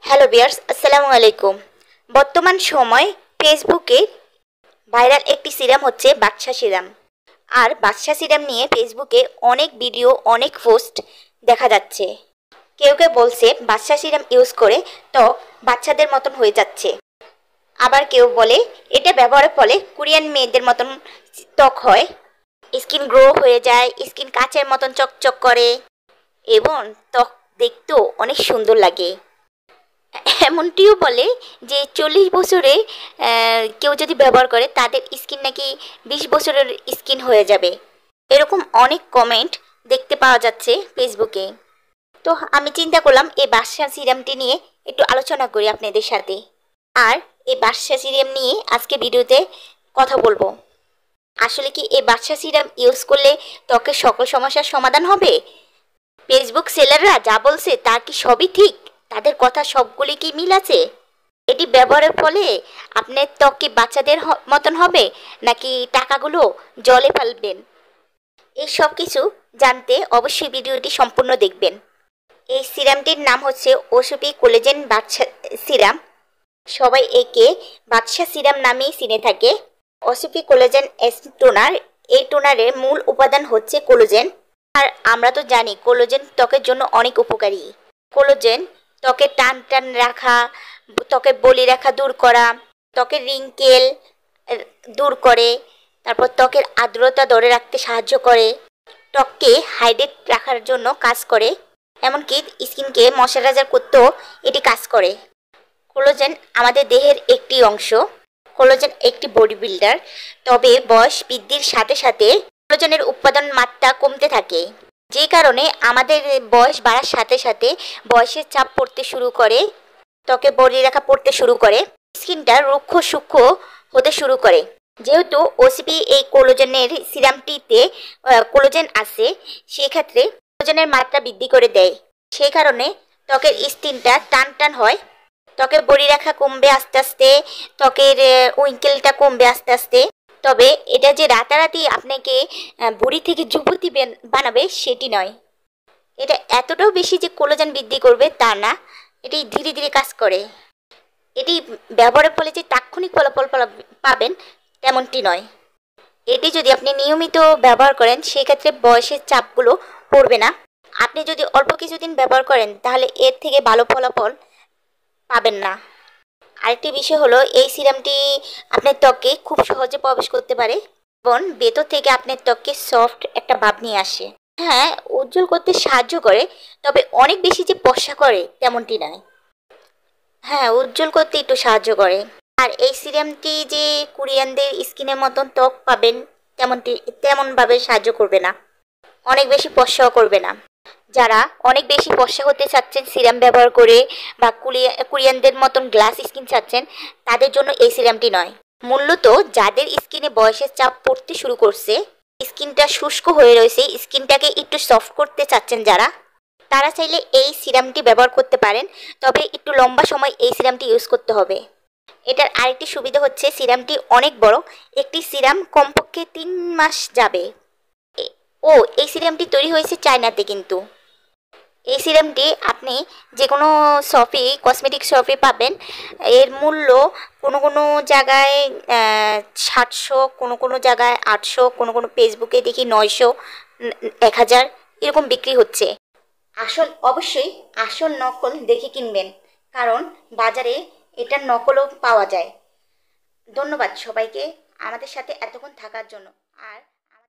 Hello viewers, আসসালামু আলাইকুম। বর্তমান সময় ফেসবুকে ভাইরাল একটি সিরাম হচ্ছে বাদশা সিরাম। আর বাদশা সিরাম নিয়ে ফেসবুকে অনেক ভিডিও, অনেক পোস্ট দেখা যাচ্ছে। কেউ কেউ বলছে বাদশা সিরাম ইউজ করে ত্বক বাচ্চাদের মতন হয়ে যাচ্ছে। আবার কেউ বলে এটা ব্যবহারের ফলে কোরিয়ান মেয়েদের মতন ত্বক হয়, স্কিন গ্লো হয়ে যায়, স্কিন কাচের মতন চকচক করে এবং ত্বক দেখতেও অনেক সুন্দর লাগে। এমনটিও বলে যে 40 বছরে কেউ যদি ব্যবহার করে তাদের স্কিন নাকি 20 বছরের স্কিন হয়ে যাবে। এরকম অনেক কমেন্ট দেখতে পাওয়া যাচ্ছে ফেসবুকে। তো আমি চিন্তা করলাম এই বাদশা সিরামটি নিয়ে একটু আলোচনা করি আপনাদের সাথে। আর এই বাদশা সিরাম নিয়ে আজকে ভিডিওতে কথা বলবো। আসলে কি এই বাদশা সিরাম ইউজ করলে ত্বকের সকল সমস্যার সমাধান হবে? ফেসবুক সেলাররা যা বলছে তা কি সবই ঠিক? তাদের কথা সবগুলি কি মিল আছে? এটি ব্যবহারের ফলে আপনার ত্বক কি বাচ্চাদের মতন হবে, নাকি টাকাগুলো জলে ফেলবেন? এই সব কিছু জানতে অবশ্যই ভিডিওটি সম্পূর্ণ দেখবেন। এই সিরামটির নাম হচ্ছে ওসিপি কোলাজেন বাদশা সিরাম। সবাই একে বাদশা সিরাম নামেই চিনে থাকে। OCP collagen S toner. এই টোনারের মূল উপাদান হচ্ছে কোলাজেন। আর আমরা তো জানি কোলাজেন ত্বকের জন্য অনেক উপকারী। কোলাজেন ত্বকের টান টান রাখা, ত্বকের বলিরেখা দূর করা, ত্বকের রিঙ্কেল দূর করে, তারপর ত্বকের আর্দ্রতা ধরে রাখতে সাহায্য করে, ত্বককে হাইড্রেট রাখার জন্য কাজ করে, এমনকি স্কিনকে ময়শ্চারাইজার করতেও এটি কাজ করে। কোলাজেন আমাদের দেহের একটি অংশ। কোলাজেন একটি বডি বিল্ডার। তবে বয়স বৃদ্ধির সাথে সাথে কোলাজেনের উৎপাদন মাত্রা কমতে থাকে, যে কারণে আমাদের বয়স বাড়ার সাথে সাথে বয়সের চাপ পড়তে শুরু করে, ত্বকে বলিরেখা পড়তে শুরু করে, স্কিনটা রুক্ষ সূক্ষ্ম হতে শুরু করে। যেহেতু ওসিপি এই কোলাজেনের সিরামটিতে কোলাজেন আছে, সেক্ষেত্রে কোলাজেনের মাত্রা বৃদ্ধি করে দেয়। সেই কারণে ত্বকের স্কিনটা টান টান হয়, ত্বকের বলিরেখা কমবে আস্তে আস্তে, ত্বকের উইঙ্কেলটা কমবে আস্তে আস্তে। তবে এটা যে রাতারাতি আপনাকে বুড়ি থেকে যুবতী বানাবে সেটি নয়। এটা এতটাও বেশি যে কোলাজেন বৃদ্ধি করবে তা না, এটি ধীরে ধীরে কাজ করে। এটি ব্যবহারের ফলে যে তাৎক্ষণিক ফলাফল পাবেন তেমনটি নয়। এটি যদি আপনি নিয়মিত ব্যবহার করেন সেক্ষেত্রে বয়সের চাপগুলো পড়বে না। আপনি যদি অল্প কিছুদিন ব্যবহার করেন তাহলে এর থেকে ভালো ফলাফল পাবেন না। আরেকটি বিষয় হলো এই সিরামটি আপনার ত্বকে খুব সহজে প্রবেশ করতে পারে এবং ভেতর থেকে আপনার ত্বককে সফট একটা ভাব নিয়ে আসে। হ্যাঁ, উজ্জ্বল করতে সাহায্য করে, তবে অনেক বেশি যে ফর্সা করে তেমনটি নয়। হ্যাঁ, উজ্জ্বল করতে একটু সাহায্য করে। আর এই সিরামটি যে কোরিয়ানদের স্কিনের মতন ত্বক পাবেন তেমনভাবে সাহায্য করবে না, অনেক বেশি ফর্সাও করবে না। যারা অনেক বেশি ফর্সা হতে চাচ্ছেন সিরাম ব্যবহার করে, বা কোরিয়ানদের মতন গ্লাস স্কিন চাচ্ছেন, তাদের জন্য এই সিরামটি নয়। মূলত যাদের স্কিনে বয়সের চাপ পড়তে শুরু করছে, স্কিনটা শুষ্ক হয়ে রয়েছে, স্কিনটাকে একটু সফট করতে চাচ্ছেন যারা, তারা চাইলে এই সিরামটি ব্যবহার করতে পারেন। তবে একটু লম্বা সময় এই সিরামটি ইউজ করতে হবে। এটার আরেকটি সুবিধা হচ্ছে সিরামটি অনেক বড়। একটি সিরাম কমপক্ষে 3 মাস যাবে। এই সিরামটি তৈরি হয়েছে চায়নাতে। কিন্তু এই সিরামটি আপনি যে কোনো শপে, কসমেটিক শপে পাবেন। এর মূল্য কোনো কোনো জায়গায় 700, কোনো কোনো জায়গায় 800, কোনো কোনো ফেসবুকে দেখি 900, 1000 এরকম বিক্রি হচ্ছে। অবশ্যই আসল নকল দেখে কিনবেন, কারণ বাজারে এটার নকলও পাওয়া যায়। ধন্যবাদ সবাইকে আমাদের সাথে এতক্ষণ থাকার জন্য। আর